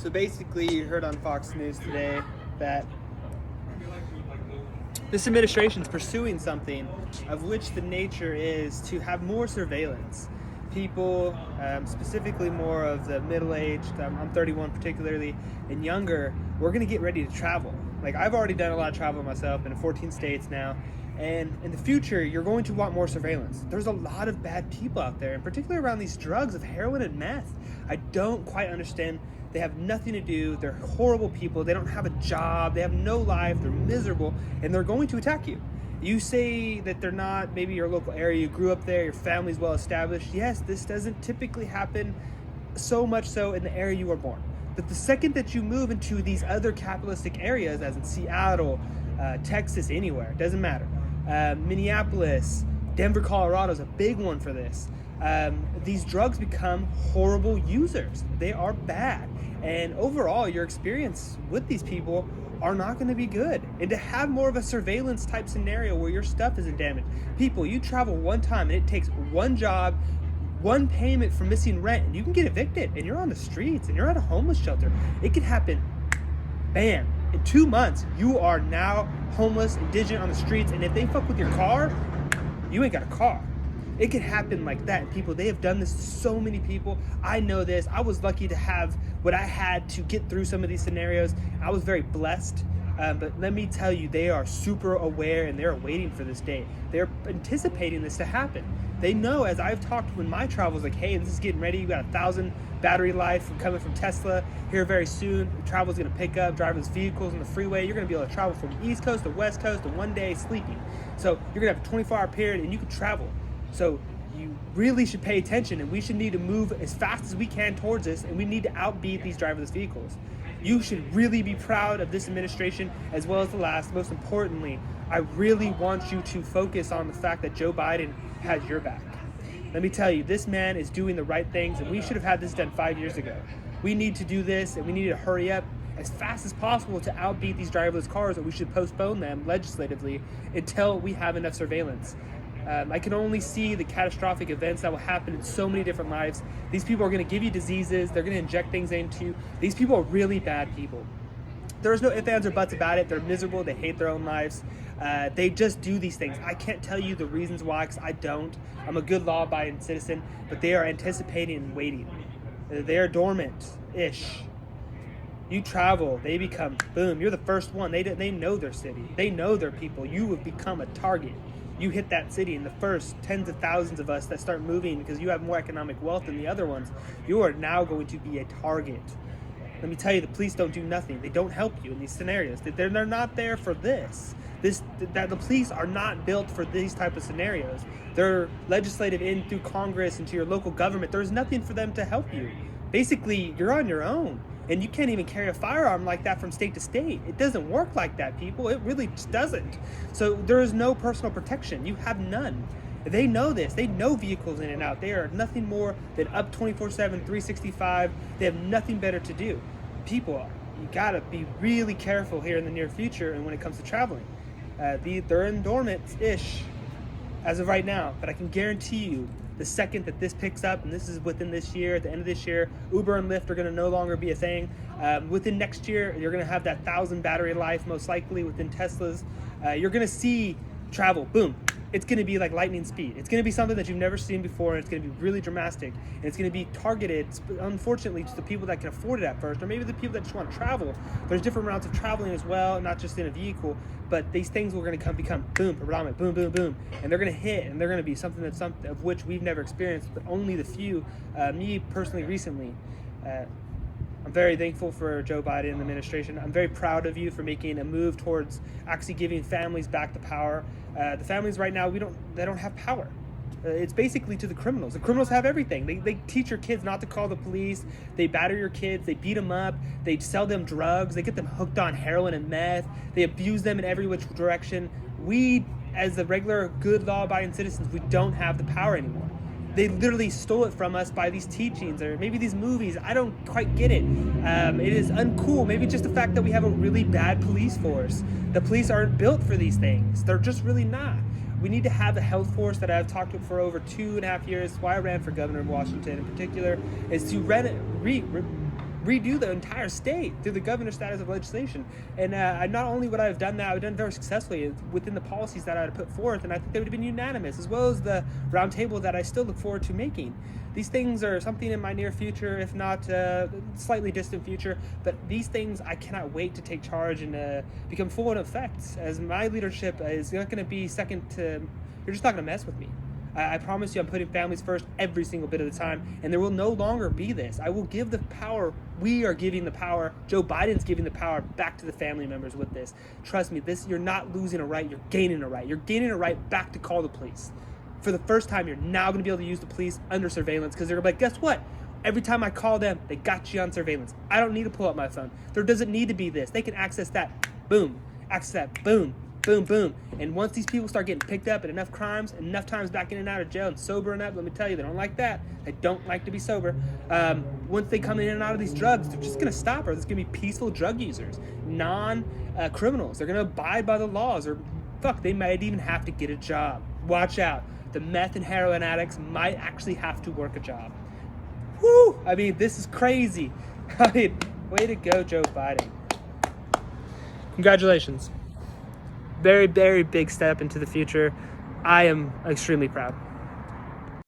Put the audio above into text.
So basically, you heard on Fox News today that this administration is pursuing something of which the nature is to have more surveillance. People, specifically more of the middle-aged, I'm 31 particularly, and younger, we're going to get ready to travel. Like, I've already done a lot of travel myself in 14 states now, and in the future, you're going to want more surveillance. There's a lot of bad people out there, and particularly around these drugs of heroin and meth. I don't quite understand. They have nothing to do. They're horrible people. They don't have a job. They have no life. They're miserable, and they're going to attack you. You say that they're not, maybe your local area, you grew up there, your family's well established. Yes, this doesn't typically happen so much so in the area you were born. But the second that you move into these other capitalistic areas, as in Seattle, Texas, anywhere, it doesn't matter. Minneapolis, Denver, Colorado is a big one for this. These drugs become horrible users. They are bad. And overall, your experience with these people are not going to be good. And to have more of a surveillance type scenario where your stuff isn't damaged. People, you travel one time and it takes one job, one payment for missing rent, and you can get evicted and you're on the streets and you're at a homeless shelter. It can happen, bam, in 2 months, you are now homeless, indigent on the streets, and if they fuck with your car, you ain't got a car. It can happen like that. And people, they have done this to so many people. I know this. I was lucky to have what I had to get through some of these scenarios. I was very blessed. But let me tell you, they are super aware and they're waiting for this day. They're anticipating this to happen. They know, as I've talked when my travels, like, hey, this is getting ready. You got 1,000 battery life coming from Tesla here very soon. Travel's going to pick up, driving these vehicles on the freeway. You're going to be able to travel from the East Coast to West Coast in one day sleeping. So you're going to have a 24-hour period and you can travel. So you really should pay attention, and we should need to move as fast as we can towards this, and we need to outbeat these driverless vehicles. You should really be proud of this administration as well as the last. Most importantly, I really want you to focus on the fact that Joe Biden has your back. Let me tell you, this man is doing the right things, and we should have had this done 5 years ago. We need to do this, and we need to hurry up as fast as possible to outbeat these driverless cars, or we should postpone them legislatively until we have enough surveillance. I can only see the catastrophic events that will happen in so many different lives. These people are going to give you diseases. They're going to inject things into you. These people are really bad people. There's no ifs, ands, or buts about it. They're miserable. They hate their own lives. They just do these things. I can't tell you the reasons why, because I don't. I'm a good law-abiding citizen, but they are anticipating and waiting. They are dormant-ish. You travel, they become, boom, you're the first one. They know their city. They know their people. You have become a target. You hit that city, and the first tens of thousands of us that start moving because you have more economic wealth than the other ones, you are now going to be a target. Let me tell you, the police don't do nothing. They don't help you in these scenarios. They're not there for this. That the police are not built for these type of scenarios. They're legislative in through Congress and to your local government. There's nothing for them to help you. Basically, you're on your own. And you can't even carry a firearm like that from state to state. It doesn't work like that, people. It really just doesn't. So there is no personal protection. You have none. They know this. They know vehicles in and out. They are nothing more than up 24/7, 365. They have nothing better to do. People, you gotta be really careful here in the near future and when it comes to traveling. They're in dormant-ish as of right now, but I can guarantee you, the second that this picks up, and this is within this year, at the end of this year, Uber and Lyft are going to no longer be a thing. Within next year, you're going to have that 1,000 battery life, most likely within Teslas. You're going to see travel, boom. It's going to be like lightning speed. It's going to be something that you've never seen before, and it's going to be really dramatic. And it's going to be targeted, unfortunately, to the people that can afford it at first, or maybe the people that just want to travel. There's different routes of traveling as well, not just in a vehicle, but these things are going to become boom, predominant, boom, boom, boom. And they're going to hit, and they're going to be something of which we've never experienced, but only the few. Me personally, recently, I'm very thankful for Joe Biden and the administration. I'm very proud of you for making a move towards actually giving families back the power. The families right now, they don't have power. It's basically to the criminals. The criminals have everything. They teach your kids not to call the police. They batter your kids. They beat them up. They sell them drugs. They get them hooked on heroin and meth. They abuse them in every which direction. We, as the regular good law-abiding citizens, we don't have the power anymore. They literally stole it from us by these teachings or maybe these movies. I don't quite get it. It is uncool. Maybe just the fact that we have a really bad police force. The police aren't built for these things. They're just really not. We need to have a health force that I've talked about for over 2.5 years. Why I ran for governor of Washington in particular is to redo the entire state through the governor's status of legislation. And not only would I have done that, I would have done very successfully within the policies that I had put forth, and I think they would have been unanimous, as well as the roundtable that I still look forward to making. These things are something in my near future, if not slightly distant future, but these things I cannot wait to take charge and become full in effect, as my leadership is not going to be second to, you're just not going to mess with me. I promise you I'm putting families first every single bit of the time, and there will no longer be this. I will give the power, we are giving the power, Joe Biden's giving the power back to the family members with this. Trust me, you're not losing a right, you're gaining a right. You're gaining a right back to call the police. For the first time, you're now going to be able to use the police under surveillance, because they're going to be like, guess what? Every time I call them, they got you on surveillance. I don't need to pull up my phone. There doesn't need to be this. They can access that, boom. Access that, boom. Boom, boom. And once these people start getting picked up at enough crimes, enough times back in and out of jail and sobering up, let me tell you, they don't like that. They don't like to be sober. Once they come in and out of these drugs, they're just going to stop, or there's going to be peaceful drug users, non-criminals. They're going to abide by the laws, or fuck, they might even have to get a job. Watch out. The meth and heroin addicts might actually have to work a job. Woo! I mean, this is crazy. I mean, way to go, Joe Biden. Congratulations. Very, very big step into the future. I am extremely proud.